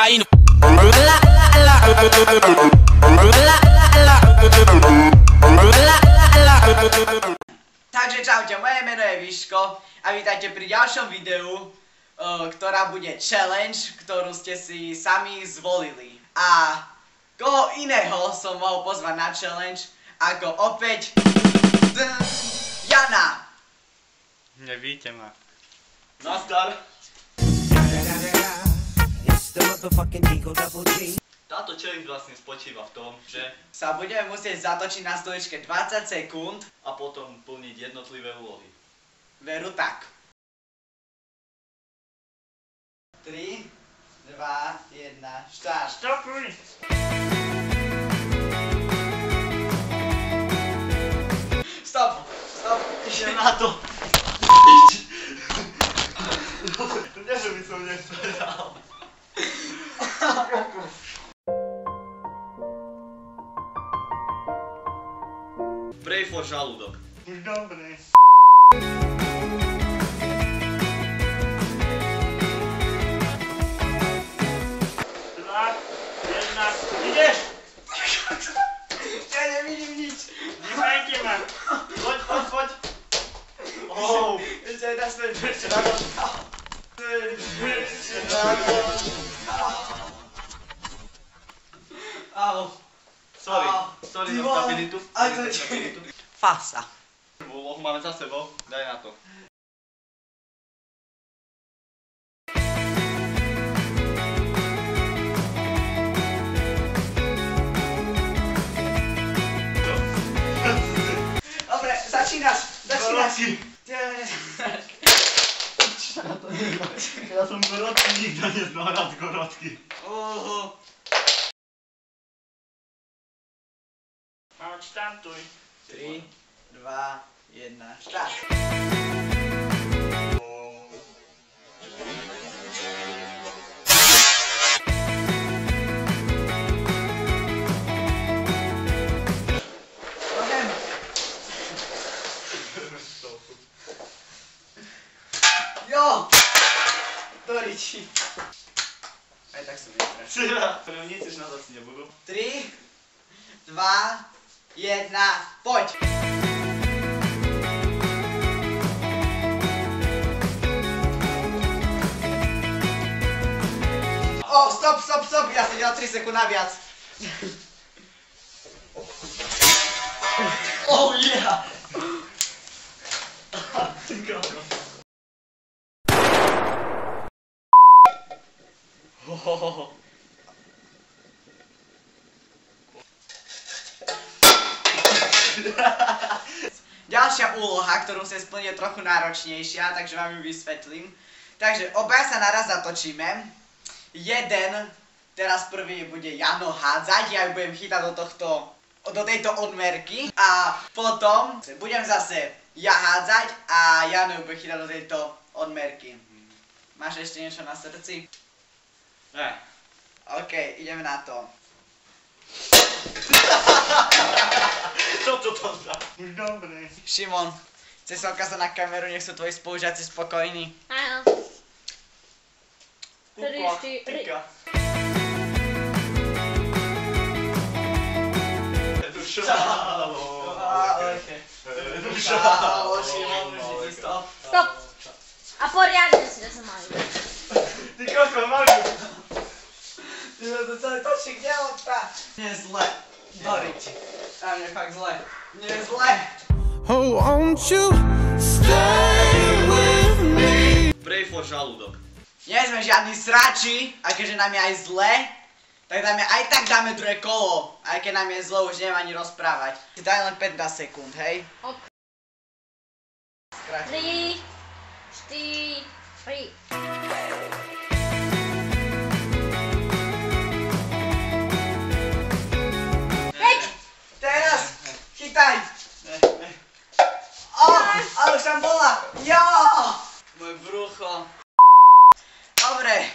cocaína. Takže čaute, moje meno je Vyško a vítajte pri ďalšom videu, ktorá bude challenge, ktorú ste si sami zvolili. A koho iného som mohol pozvať na challenge, ako opäť Jana. Nevíte ma. Nazdar. Táto challenge vlastne spočíva v tom, že sa budeme musieť zatočiť na stoličke 20 sekúnd a potom plniť jednotlivé úlohy. Veru tak. 3, 2, 1, štart. Stopuj! Stop, stop. Ide na to! Nie, že by som nechcel. Pray for žalúdok. Už dobre. Dva, jedna, ideš! Ja nevidím nič. Nechajte ma. Poď, poď, poď. Oh. Ešte jedna späť. Au. Sorry, sorry za stabilitu. Fasa. Úlohu máme za sebou, daj na to. Dobre, začínaš. Ja som gorotky, nikto nezná rád gorotky. Štartuj. 3, 2, 1, štart. Jo! Doriči. Aj tak som nestrašil. Nic na zasi nebudú. 3, 2, 1, poď! O, stop, stop, stop, ja som dělal 3 sekúnd naviac. Oh yeah! Ty kámo. Ďalšia úloha, ktorú chcem splniť, je trochu náročnejšia, takže vám ju vysvetlím. Takže obaja sa naraz zatočíme. Jeden, teraz prvý bude Jano hádzať, ja ju budem chytať do tejto odmerky. A potom budem zase ja hádzať a Jano ju bude chytať do tejto odmerky. Máš ešte niečo na srdci? Ne. OK, ideme na to. Čo to dá? Už dobre. Šimon, chceš sa ukázať na kameru, nech sú tvoji spolužiaci spokojní. Áno. Tyka. Stop. A poriadne si to sa mali. Ty koko, Mariu. Ty to celé točí, kde lopta? Nie je zle. Doriť. Tam je fakt zle. Nie je zle. Oh, won't you stay with me? Pray for žalúdok. Nie sme žiadni srači, a keďže nám je aj zle, tak aj tak dáme druhé kolo. Aj keď nám je zle, už neviem ani rozprávať. Daj len 15 sekúnd, hej? Ok. Skráť. 3, 4, 5. Teraz, chytaj. Ale už tam bola. Jo! Moje brucho. Dobre,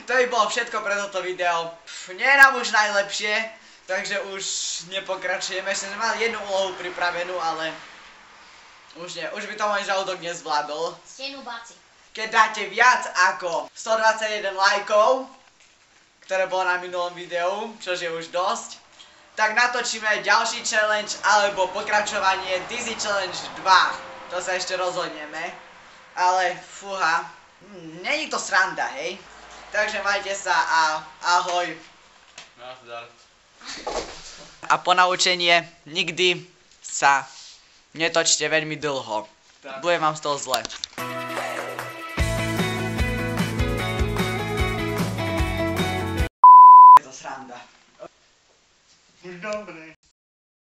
to by bolo všetko pre toto video. Nie je nám už najlepšie, takže už nepokračujeme. Ešte sme mali jednu úlohu pripravenú, ale už nie. Už by to môj žalúdok nezvládol. Ste nubáci. Keď dáte viac ako 121 lajkov, ktoré bolo na minulom videu, čo je už dosť, tak natočíme ďalší challenge alebo pokračovanie Dizzy Challenge 2. To sa ešte rozhodneme. Ale fúha, není to sranda, hej? Takže majte sa a ahoj. Nazdar. A ponaučenie, nikdy sa netočte veľmi dlho. Bude vám z toho zle. Je to sranda. Už dobre.